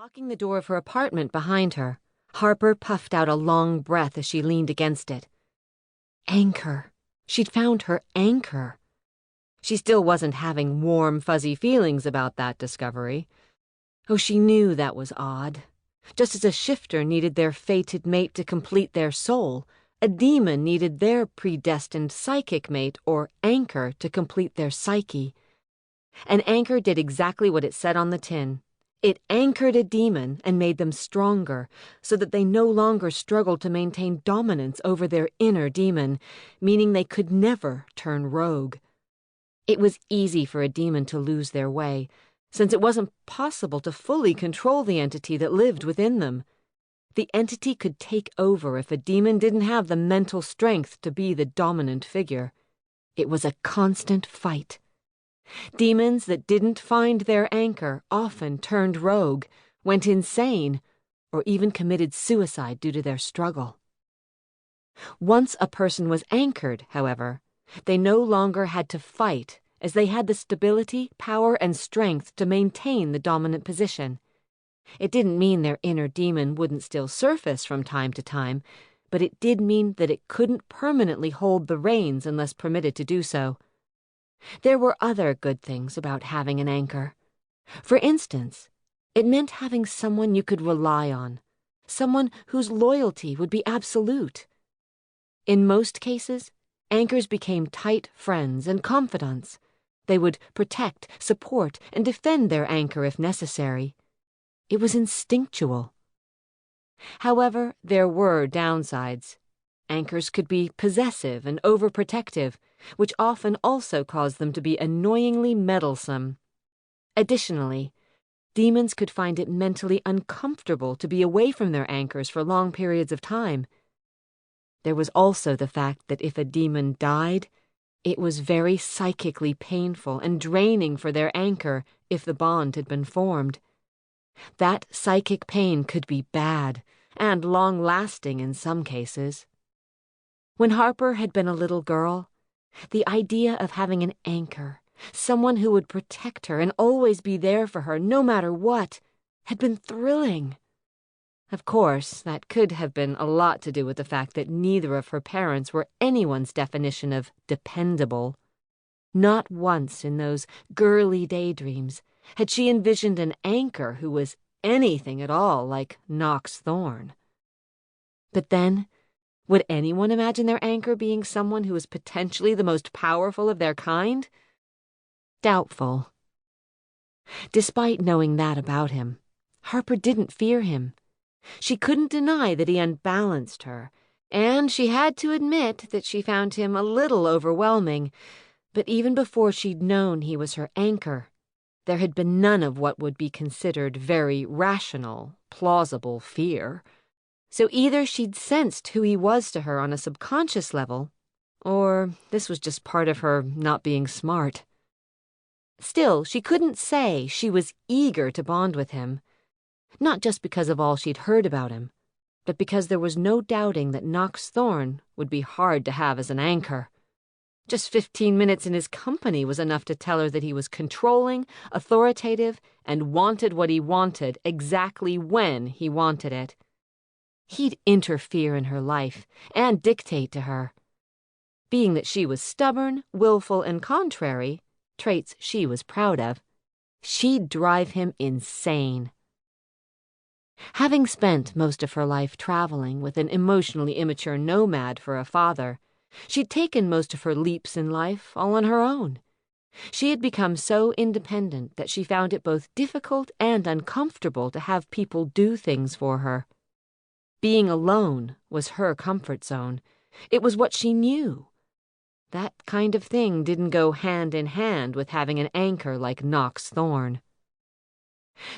Locking the door of her apartment behind her, Harper puffed out a long breath as she leaned against it. Anchor. She'd found her anchor. She still wasn't having warm, fuzzy feelings about that discovery. Oh, she knew that was odd. Just as a shifter needed their fated mate to complete their soul, a demon needed their predestined psychic mate or anchor to complete their psyche. An anchor did exactly what it said on the tin. It anchored a demon and made them stronger, so that they no longer struggled to maintain dominance over their inner demon, meaning they could never turn rogue. It was easy for a demon to lose their way, since it wasn't possible to fully control the entity that lived within them. The entity could take over if a demon didn't have the mental strength to be the dominant figure. It was a constant fight. Demons that didn't find their anchor often turned rogue, went insane, or even committed suicide due to their struggle. Once a person was anchored, however, they no longer had to fight, as they had the stability, power, and strength to maintain the dominant position. It didn't mean their inner demon wouldn't still surface from time to time, but it did mean that it couldn't permanently hold the reins unless permitted to do so. There were other good things about having an anchor. For instance, it meant having someone you could rely on, someone whose loyalty would be absolute. In most cases, anchors became tight friends and confidants. They would protect, support, and defend their anchor if necessary. It was instinctual. However, there were downsides. Anchors could be possessive and overprotective, which often also caused them to be annoyingly meddlesome. Additionally, demons could find it mentally uncomfortable to be away from their anchors for long periods of time. There was also the fact that if a demon died, it was very psychically painful and draining for their anchor if the bond had been formed. That psychic pain could be bad and long-lasting in some cases. When Harper had been a little girl, the idea of having an anchor, someone who would protect her and always be there for her no matter what, had been thrilling. Of course, that could have been a lot to do with the fact that neither of her parents were anyone's definition of dependable. Not once in those girly daydreams had she envisioned an anchor who was anything at all like Knox Thorne. But then, would anyone imagine their anchor being someone who was potentially the most powerful of their kind? Doubtful. Despite knowing that about him, Harper didn't fear him. She couldn't deny that he unbalanced her, and she had to admit that she found him a little overwhelming, but even before she'd known he was her anchor, there had been none of what would be considered very rational, plausible fear. So either she'd sensed who he was to her on a subconscious level, or this was just part of her not being smart. Still, she couldn't say she was eager to bond with him, not just because of all she'd heard about him, but because there was no doubting that Knox Thorne would be hard to have as an anchor. Just 15 minutes in his company was enough to tell her that he was controlling, authoritative, and wanted what he wanted exactly when he wanted it. He'd interfere in her life and dictate to her. Being that she was stubborn, willful, and contrary, traits she was proud of, she'd drive him insane. Having spent most of her life traveling with an emotionally immature nomad for a father, she'd taken most of her leaps in life all on her own. She had become so independent that she found it both difficult and uncomfortable to have people do things for her. Being alone was her comfort zone. It was what she knew. That kind of thing didn't go hand in hand with having an anchor like Knox Thorne.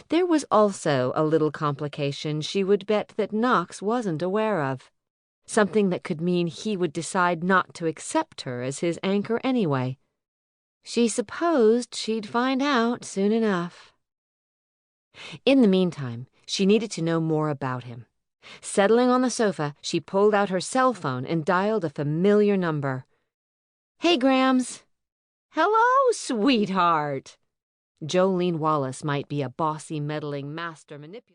There was also a little complication she would bet that Knox wasn't aware of. Something that could mean he would decide not to accept her as his anchor anyway. She supposed she'd find out soon enough. In the meantime, she needed to know more about him. Settling on the sofa, she pulled out her cell phone and dialed a familiar number. "Hey, Grams." "Hello, sweetheart." Jolene Wallace might be a bossy, meddling master manipulator.